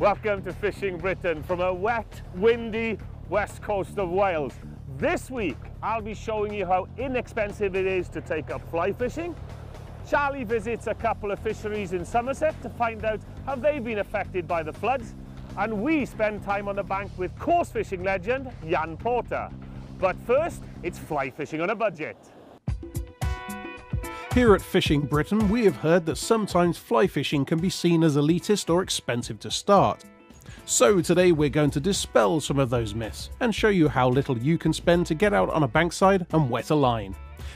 Welcome to Fishing Britain from a wet, windy west coast of Wales. This week, I'll be showing you how inexpensive it is to take up fly fishing. Charlie visits a couple of fisheries in Somerset to find out how they've been affected by the floods. And we spend time on the bank with coarse fishing legend, Jan Porter. But first, it's fly fishing on a budget. Here at Fishing Britain, we have heard that sometimes fly fishing can be seen as elitist or expensive to start. So today we're going to dispel some of those myths and show you how little you can spend to get out on a bankside and wet a line.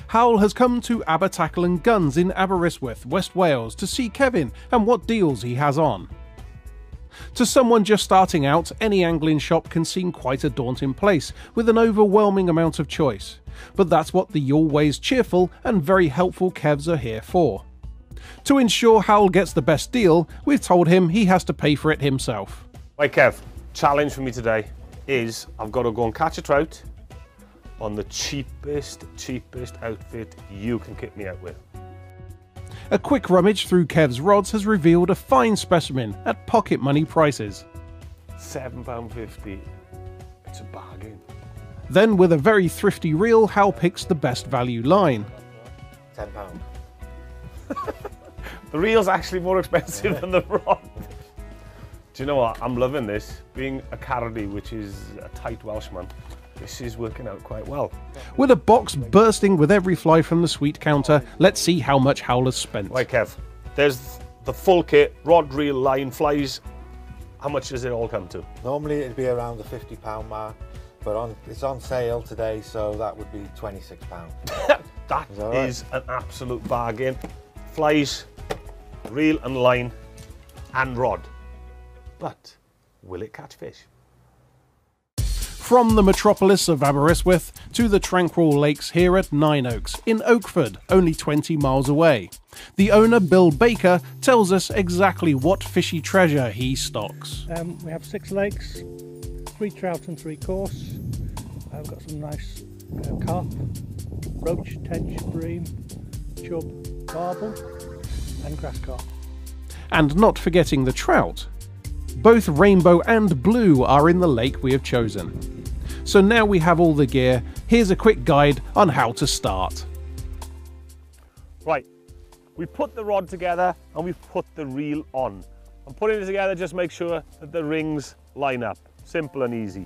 Howell has come to Aber Tackle and Guns in Aberystwyth, West Wales to see Kevin and what deals he has on. To someone just starting out, any angling shop can seem quite a daunting place with an overwhelming amount of choice. But that's what the always cheerful and very helpful Kevs are here for. To ensure Howell gets the best deal, we've told him he has to pay for it himself. Right, Kev, challenge for me today is I've got to go and catch a trout on the cheapest outfit you can kit me out with. A quick rummage through Kev's rods has revealed a fine specimen at pocket money prices. £7.50. It's a bargain. Then with a very thrifty reel, Hal picks the best value line. £10. The reel's actually more expensive than the rod. Do you know what? I'm loving this. Being a Cardi, which is a tight Welshman, this is working out quite well. With a box bursting with every fly from the sweet counter, let's see how much Howell has spent. Right, Kev, there's the full kit, rod, reel, line, flies. How much does it all come to? Normally it'd be around the £50 mark, but it's on sale today, so that would be £26. That is an absolute bargain. Flies, reel and line, and rod. But will it catch fish? From the metropolis of Aberystwyth to the tranquil lakes here at Nine Oaks in Oakford, only 20 miles away. The owner, Bill Baker, tells us exactly what fishy treasure he stocks. We have 6 lakes, 3 trout and 3 coarse. I've got some nice carp, roach, tench, bream, chub, barbel and grass carp. And not forgetting the trout. Both rainbow and blue are in the lake we have chosen. So now we have all the gear, here's a quick guide on how to start. Right, we put the rod together and we've put the reel on. And putting it together, just make sure that the rings line up. Simple and easy.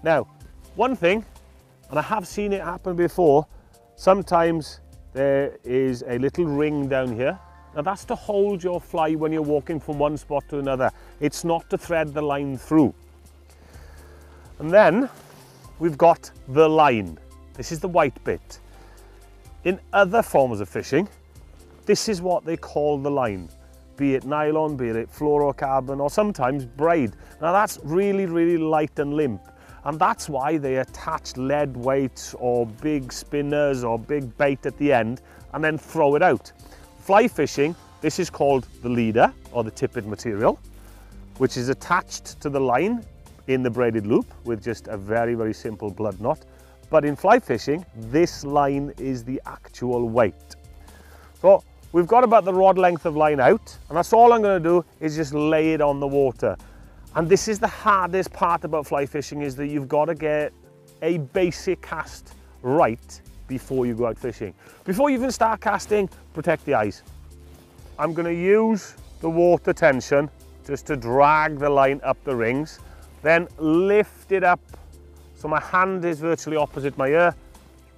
Now, one thing, and I have seen it happen before, sometimes there is a little ring down here. Now that's to hold your fly when you're walking from one spot to another. It's not to thread the line through. And then we've got the line. This is the white bit. In other forms of fishing, this is what they call the line. Be it nylon, be it fluorocarbon, or sometimes braid. Now that's really light and limp. And that's why they attach lead weights or big spinners or big bait at the end and then throw it out. Fly fishing, this is called the leader or the tippet material, which is attached to the line in the braided loop with just a very simple blood knot. But in fly fishing, this line is the actual weight. So we've got about the rod length of line out, and that's all I'm going to do is just lay it on the water. And this is the hardest part about fly fishing, is that you've got to get a basic cast right before you go out fishing. Before you even start casting, protect the eyes. I'm going to use the water tension just to drag the line up the rings, then lift it up so my hand is virtually opposite my ear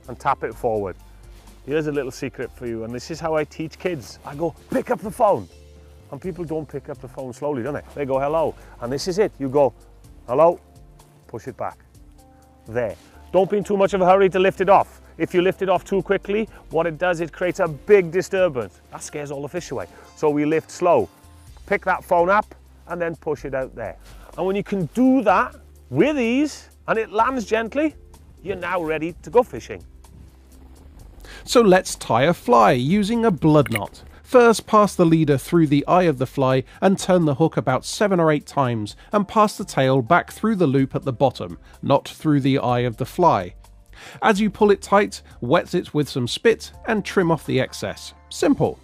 and tap it forward. Here's a little secret for you, and this is how I teach kids. I go, pick up the phone. And people don't pick up the phone slowly, don't they? They go, hello. And this is it. You go, hello, push it back. There. Don't be in too much of a hurry to lift it off. If you lift it off too quickly, what it does, it creates a big disturbance. That scares all the fish away. So we lift slow, pick that phone up, and then push it out there. And when you can do that with ease, and it lands gently, you're now ready to go fishing. So let's tie a fly using a blood knot. First, pass the leader through the eye of the fly and turn the hook about 7 or 8 times and pass the tail back through the loop at the bottom, not through the eye of the fly. As you pull it tight, wet it with some spit and trim off the excess. Simple.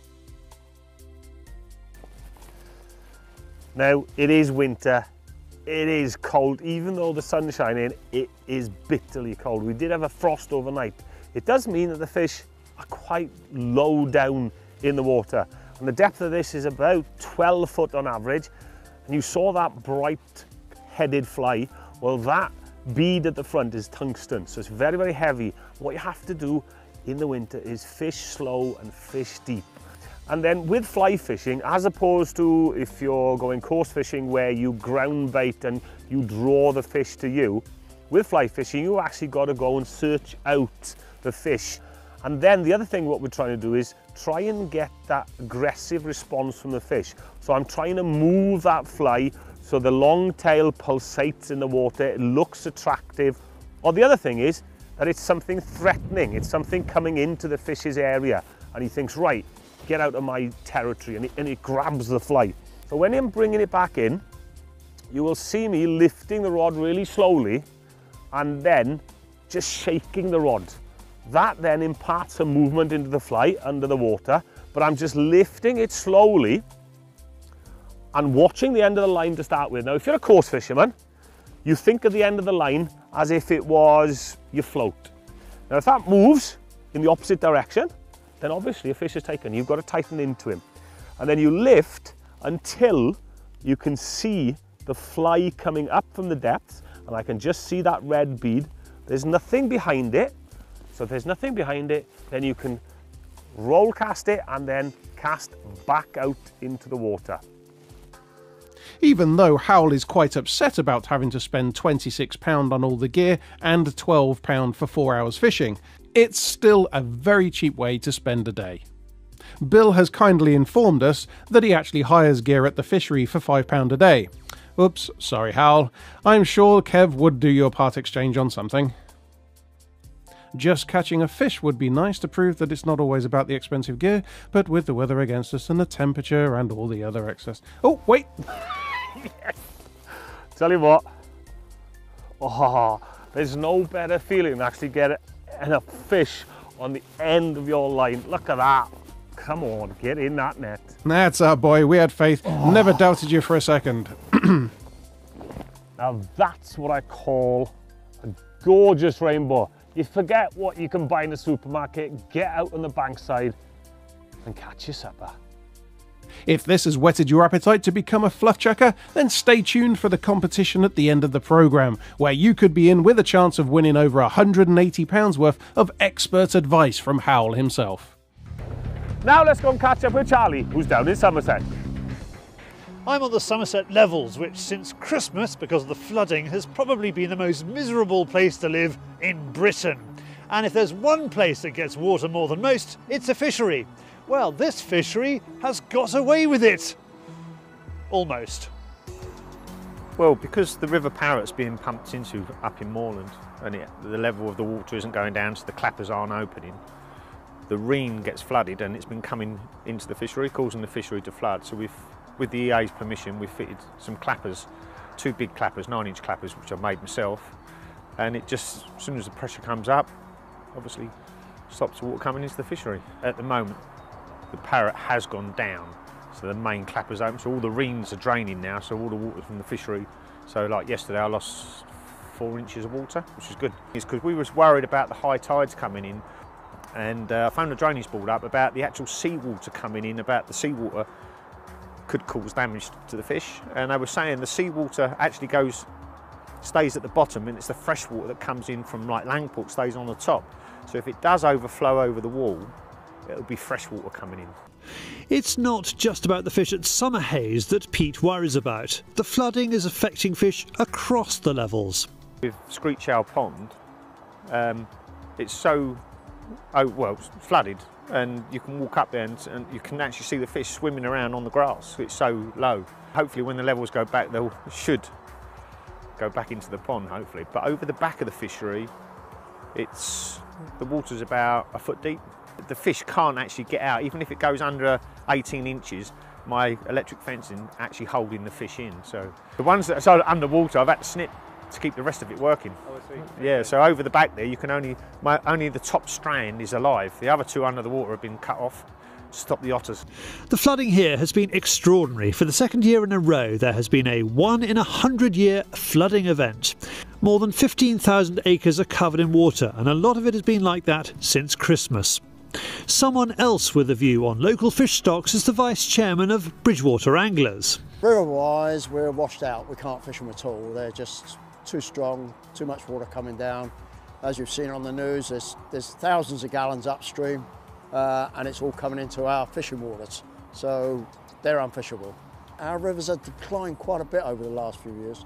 Now, it is winter, it is cold, even though the sun's shining, it is bitterly cold. We did have a frost overnight. It does mean that the fish are quite low down in the water. And the depth of this is about 12 foot on average. And you saw that bright headed fly. Well, that bead at the front is tungsten, so it's very, very heavy. What you have to do in the winter is fish slow and fish deep. And then with fly fishing, as opposed to if you're going coarse fishing where you ground bait and you draw the fish to you, with fly fishing, you actually got to go and search out the fish. And then the other thing what we're trying to do is try and get that aggressive response from the fish. So I'm trying to move that fly so the long tail pulsates in the water, it looks attractive. Or the other thing is that it's something threatening, it's something coming into the fish's area, and he thinks, right, get out of my territory, and it grabs the fly. So when I'm bringing it back in, you will see me lifting the rod really slowly and then just shaking the rod. That then imparts a movement into the fly under the water, but I'm just lifting it slowly and watching the end of the line to start with. Now, if you're a coarse fisherman, you think of the end of the line as if it was your float. Now, if that moves in the opposite direction, then obviously a fish is taken. You've got to tighten into him. And then you lift until you can see the fly coming up from the depths, and I can just see that red bead. There's nothing behind it. So if there's nothing behind it, then you can roll cast it and then cast back out into the water. Even though Howl is quite upset about having to spend £26 on all the gear and £12 for 4 hours fishing, it's still a very cheap way to spend a day. Bill has kindly informed us that he actually hires gear at the fishery for £5 a day. Oops, sorry Howl. I'm sure Kev would do your part exchange on something. Just catching a fish would be nice to prove that it's not always about the expensive gear, but with the weather against us and the temperature and all the other excess... Oh, wait! Yes. Tell you what, there's no better feeling than actually get enough fish on the end of your line. Look at that. Come on, get in that net. That's our boy, we had faith. Never doubted you for a second. Now that's what I call a gorgeous rainbow. You forget what you can buy in the supermarket, get out on the bankside and catch your supper. If this has whetted your appetite to become a fluff chucker, then stay tuned for the competition at the end of the programme, where you could be in with a chance of winning over £180 worth of expert advice from Howl himself. Now let's go and catch up with Charlie, who's down in Somerset. I'm on the Somerset Levels, which since Christmas, because of the flooding, has probably been the most miserable place to live in Britain. And if there's one place that gets water more than most, it's a fishery. Well, this fishery has got away with it. Almost. Well, because the River Parrot's being pumped into up in Moorland and the level of the water isn't going down, so the clappers aren't opening, the Reen gets flooded and it's been coming into the fishery, causing the fishery to flood. So with the EA's permission, we've fitted some clappers, 2 big clappers, 9-inch clappers, which I've made myself. And it just, as soon as the pressure comes up, obviously stops the water coming into the fishery. At the moment, the Parrot has gone down, so the main clapper's open, so all the Reens are draining now, so all the water from the fishery. So like yesterday, I lost 4 inches of water, which is good. It's because we was worried about the high tides coming in, and I phoned the drainage board up about the actual seawater coming in, about the seawater could cause damage to the fish, and they were saying the seawater actually stays at the bottom, and it's the fresh water that comes in from like Langport stays on the top. So if it does overflow over the wall, it'll be fresh water coming in. It's not just about the fish at Summer Haze that Pete worries about. The flooding is affecting fish across the levels. With Screech Owl Pond, it's so it's flooded, and you can walk up there and you can actually see the fish swimming around on the grass. It's so low. Hopefully when the levels go back, they should go back into the pond, hopefully. But over the back of the fishery, the water's about a foot deep. The fish can't actually get out, even if it goes under 18 inches, my electric fencing actually holding the fish in. So the ones that are underwater, I've had to snip to keep the rest of it working. Oh, I see. Yeah, so over the back there, you can only the top strand is alive. The other 2 under the water have been cut off. stop the otters. The flooding here has been extraordinary. For the second year in a row, there has been a 1 in 100-year flooding event. More than 15,000 acres are covered in water, and a lot of it has been like that since Christmas. Someone else with a view on local fish stocks is the Vice Chairman of Bridgewater Anglers. River-wise, we're washed out. We can't fish them at all. They're just too strong, too much water coming down. As you've seen on the news, there's thousands of gallons upstream, and it's all coming into our fishing waters. So they're unfishable. Our rivers have declined quite a bit over the last few years.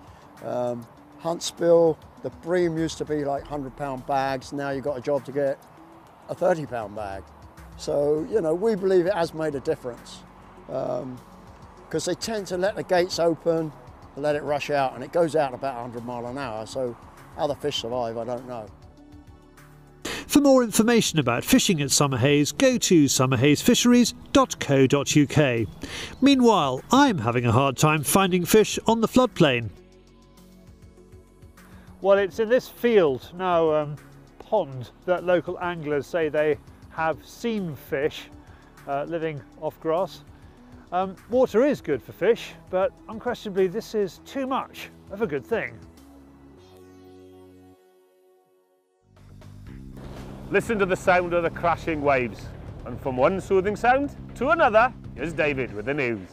Huntsville, the bream used to be like £100 bags. Now you've got a job to get a £30 bag. So, you know, we believe it has made a difference because they tend to let the gates open, let it rush out, and it goes out about 100 miles an hour. So how the fish survive, I don't know. For more information about fishing at Summerhays, go to summerhaysfisheries.co.uk. Meanwhile, I'm having a hard time finding fish on the floodplain. Well, it's in this field now, pond, that local anglers say they have seen fish living off grass. Water is good for fish, but unquestionably this is too much of a good thing. Listen to the sound of the crashing waves. And from one soothing sound to another, here's David with the news.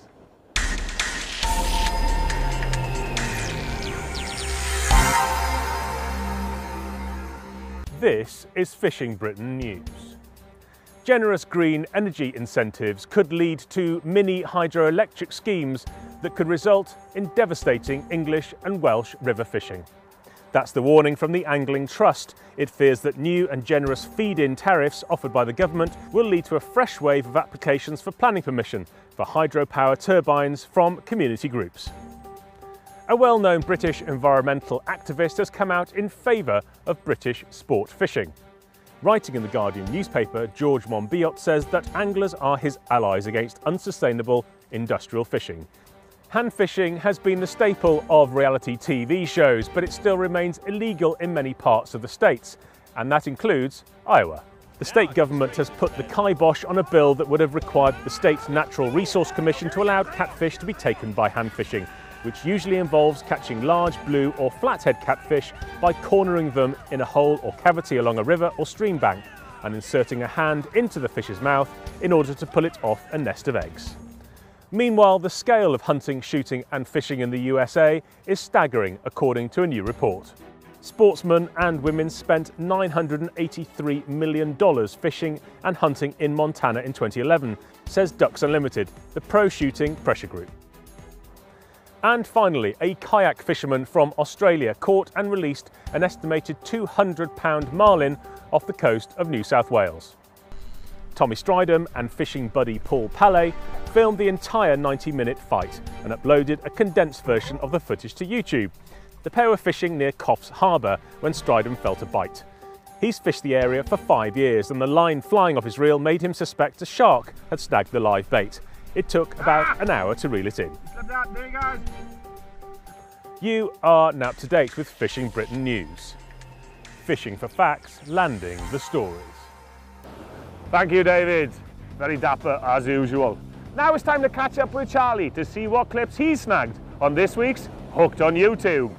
This is Fishing Britain News. Generous green energy incentives could lead to mini hydroelectric schemes that could result in devastating English and Welsh river fishing. That's the warning from the Angling Trust. It fears that new and generous feed-in tariffs offered by the government will lead to a fresh wave of applications for planning permission for hydropower turbines from community groups. A well-known British environmental activist has come out in favour of British sport fishing. Writing in the Guardian newspaper, George Monbiot says that anglers are his allies against unsustainable industrial fishing. Hand fishing has been the staple of reality TV shows, but it still remains illegal in many parts of the states, and that includes Iowa. The state government has put the kibosh on a bill that would have required the state's Natural Resource Commission to allow catfish to be taken by hand fishing, which usually involves catching large blue or flathead catfish by cornering them in a hole or cavity along a river or stream bank and inserting a hand into the fish's mouth in order to pull it off a nest of eggs. Meanwhile, the scale of hunting, shooting and fishing in the USA is staggering, according to a new report. Sportsmen and women spent $983 million fishing and hunting in Montana in 2011, says Ducks Unlimited, the pro-shooting pressure group. And finally, a kayak fisherman from Australia caught and released an estimated 200-pound marlin off the coast of New South Wales. Tommy Stridham and fishing buddy Paul Pallet filmed the entire 90-minute fight and uploaded a condensed version of the footage to YouTube. The pair were fishing near Coffs Harbour when Stridham felt a bite. He's fished the area for 5 years, and the line flying off his reel made him suspect a shark had snagged the live bait. It took about an hour to reel it in. There he goes. You are now up to date with Fishing Britain News. Fishing for facts, landing the stories. Thank you, David. Very dapper as usual. Now it's time to catch up with Charlie to see what clips he snagged on this week's Hooked on YouTube.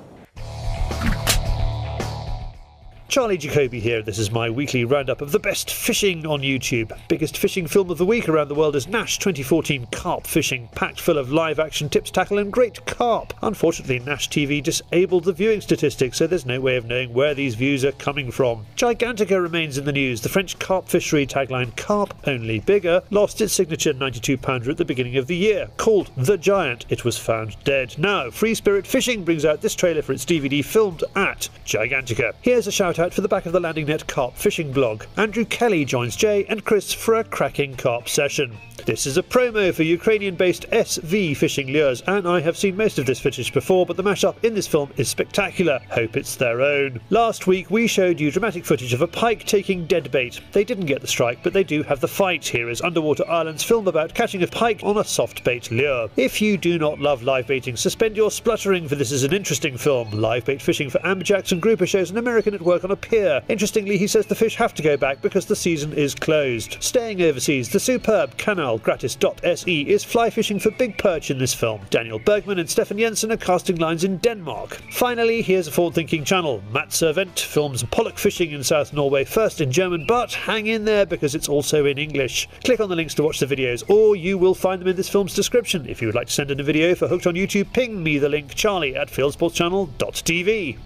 Charlie Jacoby here. This is my weekly roundup of the best fishing on YouTube. Biggest fishing film of the week around the world is Nash 2014 Carp Fishing, packed full of live action tips, tackle and great carp. Unfortunately, Nash TV disabled the viewing statistics, so there's no way of knowing where these views are coming from. Gigantica remains in the news. The French carp fishery tagline "Carp only bigger" lost its signature £92 at the beginning of the year. Called The Giant, it was found dead. Now, Free Spirit Fishing brings out this trailer for its DVD filmed at Gigantica. Here's a shout out for the back of the Landing Net Carp Fishing blog. Andrew Kelly joins Jay and Chris for a cracking carp session. This is a promo for Ukrainian-based SV Fishing Lures, and I have seen most of this footage before, but the mashup in this film is spectacular. Hope it's their own. Last week we showed you dramatic footage of a pike taking dead bait. They didn't get the strike, but they do have the fight. Here is Underwater Ireland's film about catching a pike on a soft bait lure. If you do not love live baiting, suspend your spluttering, for this is an interesting film. Live bait fishing for amberjacks and grouper shows an American at work on a pier. Interestingly, he says the fish have to go back because the season is closed. Staying overseas, the superb Kanalgratis.se is fly fishing for big perch in this film. Daniel Bergman and Stefan Jensen are casting lines in Denmark. Finally, here's a forward-thinking channel. Matt Servent films pollock fishing in South Norway, first in German, but hang in there because it's also in English. Click on the links to watch the videos, or you will find them in this film's description. If you would like to send in a video for Hooked on YouTube, ping me the link charlie@fieldsportschannel.tv.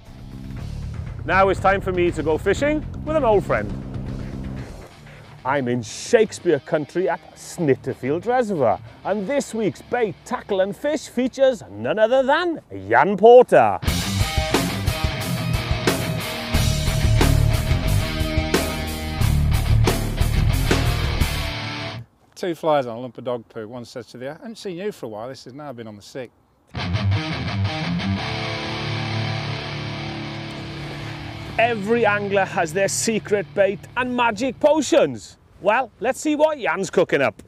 Now it's time for me to go fishing with an old friend. I'm in Shakespeare country at Snitterfield Reservoir, and this week's bait, tackle and fish features none other than Jan Porter. Two flies on a lump of dog poo. One says to the other, I haven't seen you for a while. This has now been on the sick. Every angler has their secret bait and magic potions. Well, let's see what Jan's cooking up.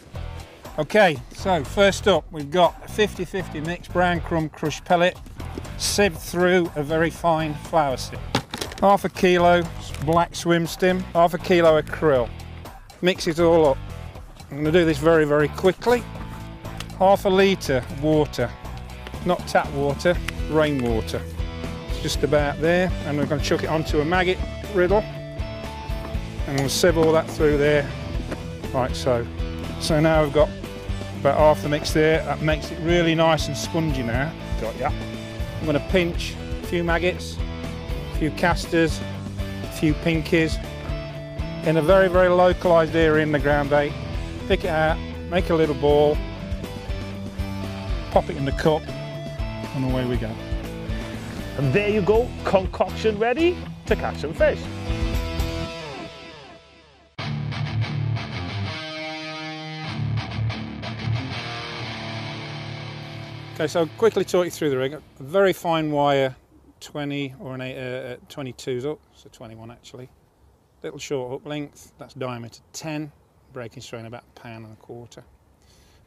Okay, so first up we've got a 50-50 mixed brown crumb crushed pellet sieved through a very fine flour sieve. Half a kilo black swim stim, half a kilo of krill. Mix it all up. I'm going to do this very, very quickly. Half a litre water, not tap water, rainwater. It's just about there, and we're going to chuck it onto a maggot riddle, and we'll sieve all that through there, like so. So now we've got about half the mix there. That makes it really nice and spongy now. Got ya. I'm going to pinch a few maggots, a few casters, a few pinkies in a very, very localised area in the ground bait. Pick it out, make a little ball, pop it in the cup, and away we go. And there you go, concoction ready to catch some fish. Okay, so I'll quickly talk you through the rig. A very fine wire, 20 or an 22's up, so 21 actually. Little short hook length, that's diameter 10. Breaking strain about £1.25.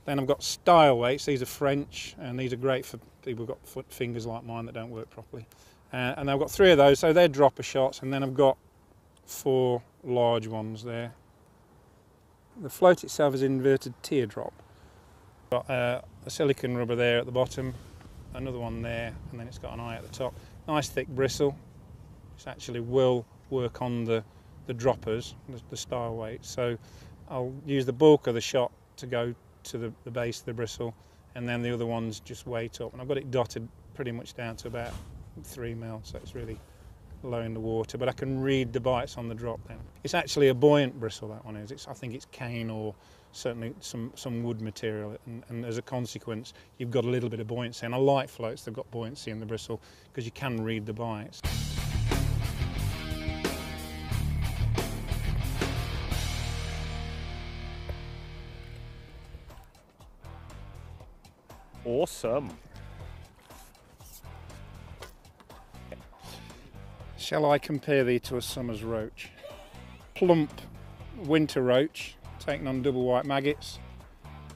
Then I've got style weights. These are French, and these are great for people who've got foot fingers like mine that don't work properly. And I've got 3 of those, so they're dropper shots, and then I've got 4 large ones there. The float itself is inverted teardrop. Got a silicone rubber there at the bottom, another one there, and then it's got an eye at the top. Nice thick bristle. This actually will work on the droppers, the style weights. So I'll use the bulk of the shot to go to the base of the bristle, and then the other ones just weight up. And I've got it dotted pretty much down to about 3 mil, so it's really low in the water, but I can read the bites on the drop then. It's actually a buoyant bristle, that one is. I think it's cane or certainly some wood material, and as a consequence you've got a little bit of buoyancy. And I like floats, they've got buoyancy in the bristle because you can read the bites. Awesome. Shall I compare thee to a summer's roach? Plump winter roach, taken on double white maggots,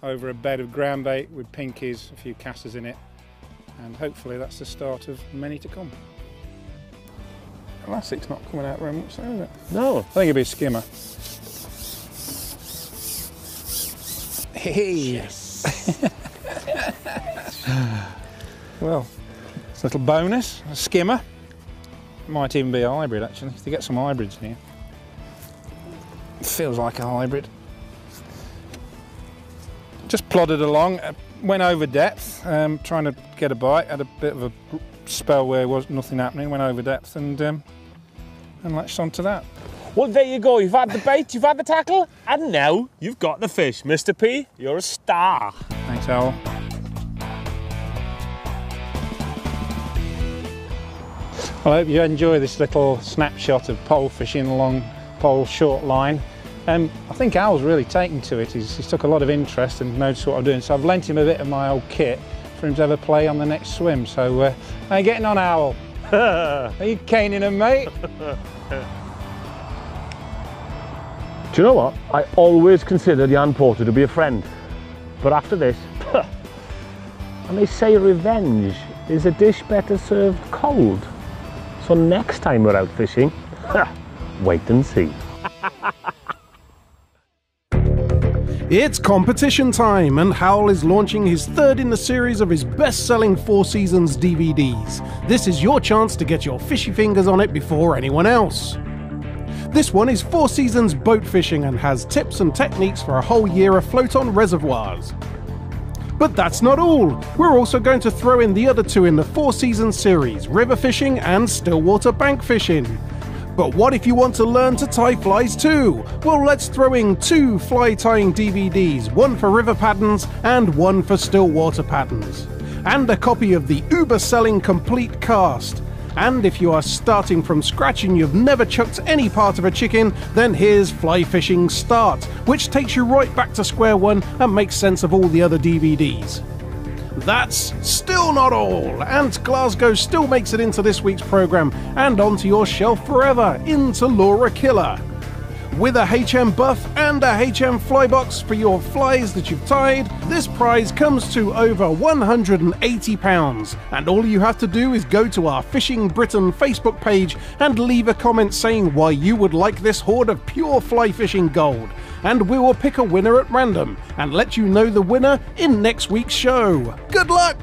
over a bed of ground bait with pinkies, a few casters in it, and hopefully that's the start of many to come. Elastic's not coming out very much there, is it? No. I think it'll be a skimmer. Hey! Yes! Well, it's a little bonus, a skimmer. Might even be a hybrid actually, if you get some hybrids in here. It feels like a hybrid. Just plodded along, went over depth, trying to get a bite. Had a bit of a spell where there was nothing happening, went over depth and latched onto that. Well, there you go. You've had the bait, you've had the tackle, and now you've got the fish. Mr. P, you're a star. Thanks, Al. Well, I hope you enjoy this little snapshot of pole fishing along pole short line. I think Al's really taken to it. He's took a lot of interest and knows what I'm doing. So I've lent him a bit of my old kit for him to have a play on the next swim. So how you getting on, Al? Are you caning him, mate? Do you know what? I always considered Jan Porter to be a friend. But after this, and they say revenge is a dish better served cold. So next time we're out fishing, Wait and see. It's competition time, and Howell is launching his third in the series of his best-selling Four Seasons DVDs. This is your chance to get your fishy fingers on it before anyone else. This one is Four Seasons boat fishing and has tips and techniques for a whole year afloat on reservoirs. But that's not all. We're also going to throw in the other two in the Four Seasons series, river fishing and stillwater bank fishing. But what if you want to learn to tie flies too? Well, let's throw in 2 fly tying DVDs, one for river patterns and one for stillwater patterns. And a copy of the uber-selling complete cast. And if you are starting from scratch and you've never chucked any part of a chicken, then here's Fly Fishing Start, which takes you right back to square one and makes sense of all the other DVDs. That's still not all, and Glasgow still makes it into this week's programme and onto your shelf forever, into Laura Killer. With a HM buff and a HM fly box for your flies that you've tied, this prize comes to over £180, and all you have to do is go to our Fishing Britain Facebook page and leave a comment saying why you would like this hoard of pure fly fishing gold, and we will pick a winner at random and let you know the winner in next week's show. Good luck!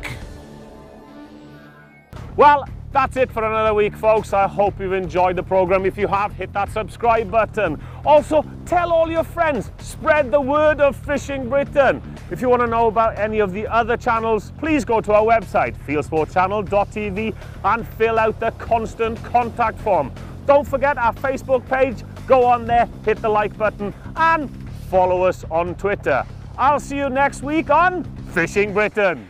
Well, that's it for another week, folks. I hope you've enjoyed the program. If you have, hit that subscribe button. Also, tell all your friends. Spread the word of Fishing Britain. If you want to know about any of the other channels, please go to our website, fieldsportschannel.tv, and fill out the constant contact form. Don't forget our Facebook page. Go on there, hit the like button, and follow us on Twitter. I'll see you next week on Fishing Britain.